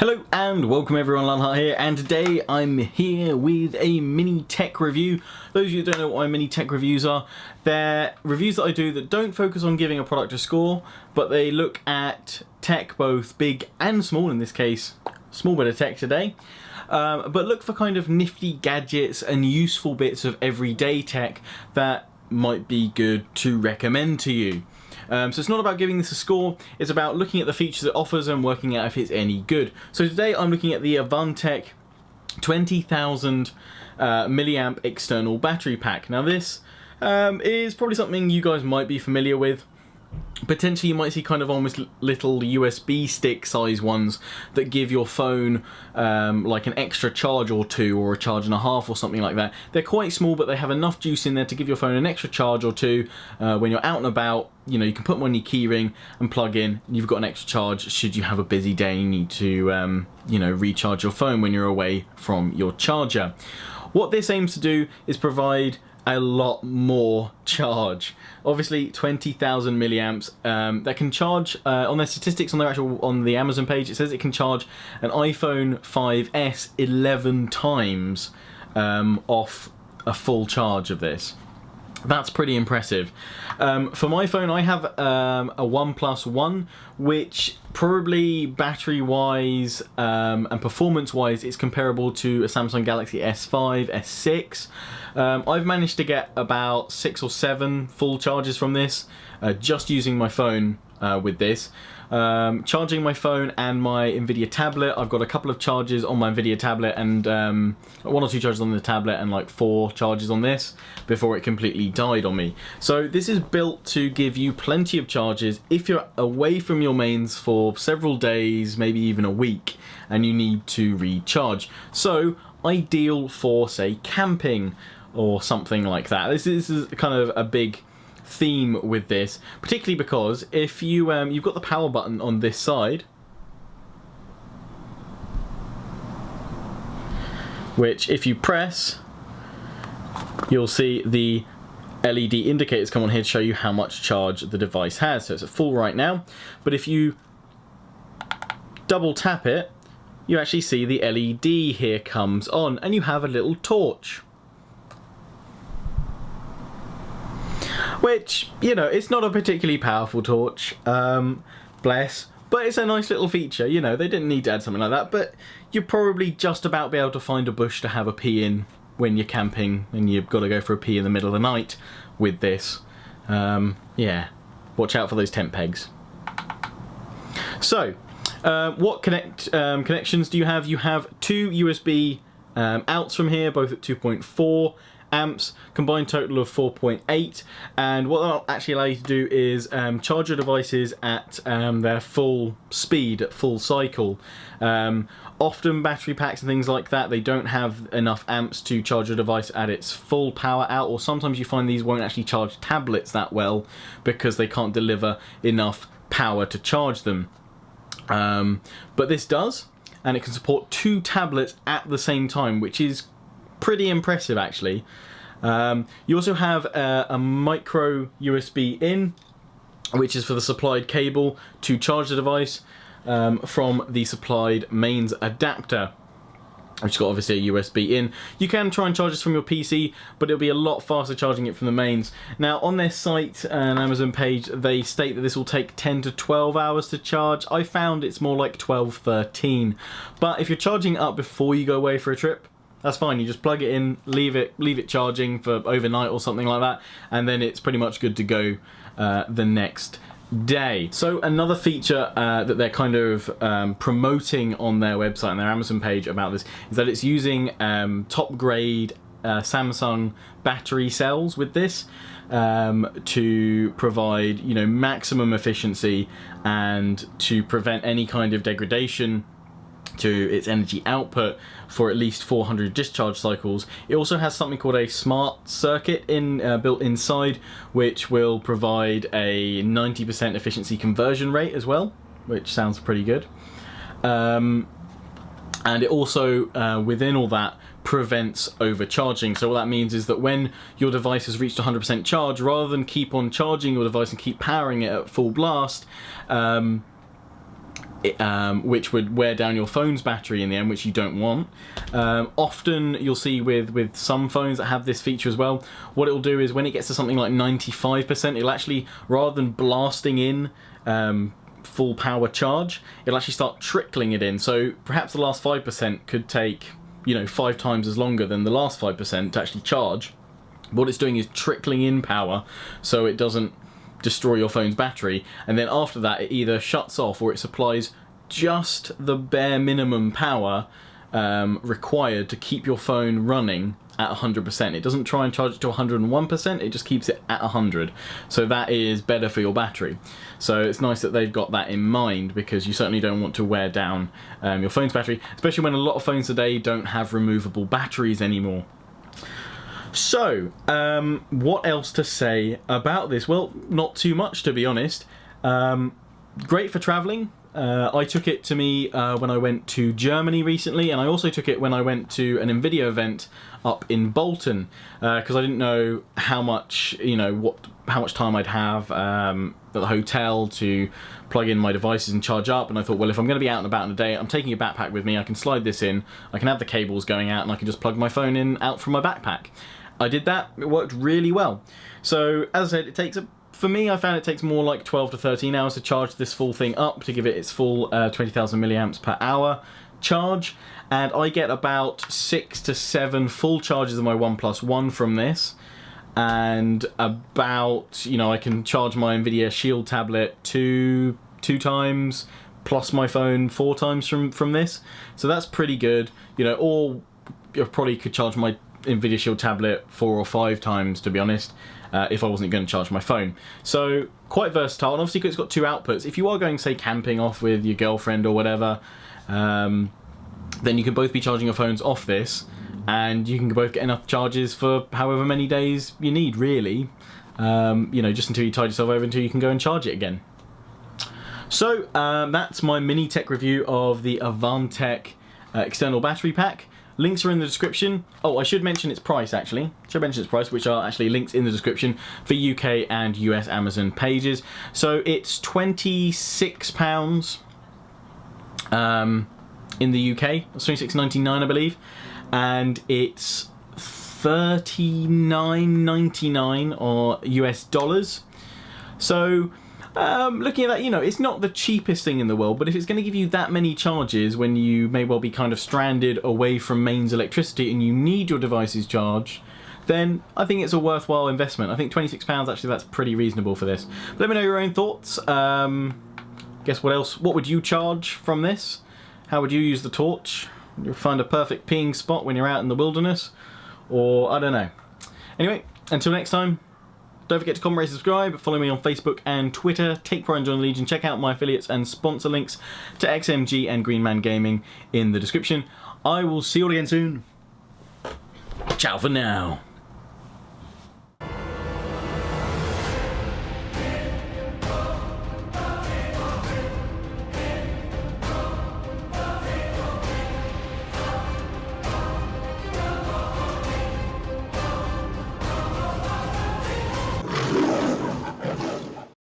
Hello and welcome everyone, Lionheart here, and today I'm here with a mini tech review. Those of you who don't know what my mini tech reviews are, they're reviews that I do that don't focus on giving a product a score, but they look at tech both big and small, in this case, small bit of tech today. But look for kind of nifty gadgets and useful bits of everyday tech that might be good to recommend to you. So it's not about giving this a score, it's about looking at the features it offers and working out if it's any good. So today I'm looking at the Avantek 20,000 milliamp external battery pack. Now this is probably something you guys might be familiar with. Potentially you might see kind of almost little USB stick size ones that give your phone like an extra charge or two, or a charge and a half or something like that. They're quite small, but they have enough juice in there to give your phone an extra charge or two when you're out and about. You know, you can put them on your keyring and plug in, and you've got an extra charge should you have a busy day and you need to you know, recharge your phone when you're away from your charger. What this aims to do is provide a lot more charge. Obviously 20,000 milliamps that can charge on their statistics on the Amazon page. It says it can charge an iPhone 5S 11 times off a full charge of this. That's pretty impressive. For my phone, I have a OnePlus One, which probably battery-wise and performance-wise is comparable to a Samsung Galaxy S5, S6. I've managed to get about 6 or 7 full charges from this, just using my phone with this. Charging my phone and my Nvidia tablet. I've got a couple of charges on my Nvidia tablet and 1 or 2 charges on the tablet and like 4 charges on this before it completely died on me. So this is built to give you plenty of charges if you're away from your mains for several days, maybe even a week, and you need to recharge. So ideal for, say, camping or something like that. This is kind of a big theme with this, particularly because if you you've got the power button on this side, which if you press, you'll see the LED indicators come on here to show you how much charge the device has. So it's at full right now, but if you double tap it, you actually see the LED here comes on and you have a little torch. Which, you know, it's not a particularly powerful torch, bless, but it's a nice little feature. You know, they didn't need to add something like that, but you'll probably just about be able to find a bush to have a pee in when you're camping and you've got to go for a pee in the middle of the night with this. Yeah, watch out for those tent pegs. So, what connections do you have? You have 2 USB outs from here, both at 2.4 amps, combined total of 4.8, and what that'll actually allow you to do is charge your devices at their full speed, at full cycle. Often battery packs and things like that, they don't have enough amps to charge your device at its full power out, or sometimes you find these won't actually charge tablets that well because they can't deliver enough power to charge them. But this does, and it can support 2 tablets at the same time, which is pretty impressive actually. You also have a micro USB in, which is for the supplied cable to charge the device from the supplied mains adapter, which has got obviously a USB in. You can try and charge this from your PC, but it'll be a lot faster charging it from the mains. Now on their site and Amazon page, they state that this will take 10 to 12 hours to charge. I found it's more like 12, 13. But if you're charging it up before you go away for a trip, that's fine. You just plug it in, leave it charging for overnight or something like that, and then it's pretty much good to go the next day. So another feature that they're kind of promoting on their website and their Amazon page about this is that it's using top grade Samsung battery cells with this to provide, you know, maximum efficiency and to prevent any kind of degradation to its energy output for at least 400 discharge cycles. It also has something called a smart circuit built inside, which will provide a 90% efficiency conversion rate as well, which sounds pretty good. And it also, within all that, prevents overcharging. So what that means is that when your device has reached 100% charge, rather than keep on charging your device and keep powering it at full blast, which would wear down your phone's battery in the end, which you don't want. Often you'll see with some phones that have this feature as well, what it'll do is when it gets to something like 95%, it'll actually, rather than blasting in full power charge, it'll actually start trickling it in. So perhaps the last 5% could take, you know, 5 times as longer than the last 5% to actually charge. What it's doing is trickling in power so it doesn't destroy your phone's battery, and then after that it either shuts off or it supplies just the bare minimum power required to keep your phone running at 100%. It doesn't try and charge it to 101%, it just keeps it at 100. So that is better for your battery. So it's nice that they've got that in mind, because you certainly don't want to wear down your phone's battery, especially when a lot of phones today don't have removable batteries anymore. So, what else to say about this? Well, not too much, to be honest. Great for travelling. I took it to me when I went to Germany recently, and I also took it when I went to an NVIDIA event up in Bolton, because I didn't know how much, you know, how much time I'd have at the hotel to plug in my devices and charge up. And I thought, well, if I'm going to be out and about in a day, I'm taking a backpack with me. I can slide this in, I can have the cables going out, and I can just plug my phone in out from my backpack. I did that, it worked really well. So, as I said, it takes for me, I found it takes more like 12 to 13 hours to charge this full thing up, to give it its full 20,000 milliamps per hour charge. And I get about 6 to 7 full charges of my OnePlus One from this. And about, you know, I can charge my NVIDIA Shield tablet two times, plus my phone 4 times from this. So that's pretty good. You know, or you probably could charge my NVIDIA Shield tablet 4 or 5 times, to be honest, if I wasn't going to charge my phone. So quite versatile, and obviously it's got 2 outputs. If you are going, say, camping off with your girlfriend or whatever, then you can both be charging your phones off this, and you can both get enough charges for however many days you need, really. You know, just until you tide yourself over until you can go and charge it again. So that's my mini tech review of the Avantek external battery pack. Links are in the description. Oh, I should mention its price, actually. Should mention its price, which are actually links in the description for UK and US Amazon pages. So it's £26 in the UK. It's £26.99, I believe. And it's $39.99 or US dollars. So looking at that, you know, it's not the cheapest thing in the world, but if it's going to give you that many charges when you may well be kind of stranded away from mains electricity and you need your devices charged, then I think it's a worthwhile investment. I think £26, actually, that's pretty reasonable for this. But let me know your own thoughts. Guess what else? What would you charge from this? How would you use the torch? You'll find a perfect peeing spot when you're out in the wilderness, or I don't know. Anyway, until next time, don't forget to comment, rate, subscribe, follow me on Facebook and Twitter, take pride and join the Legion, check out my affiliates and sponsor links to XMG and Green Man Gaming in the description. I will see you all again soon. Ciao for now.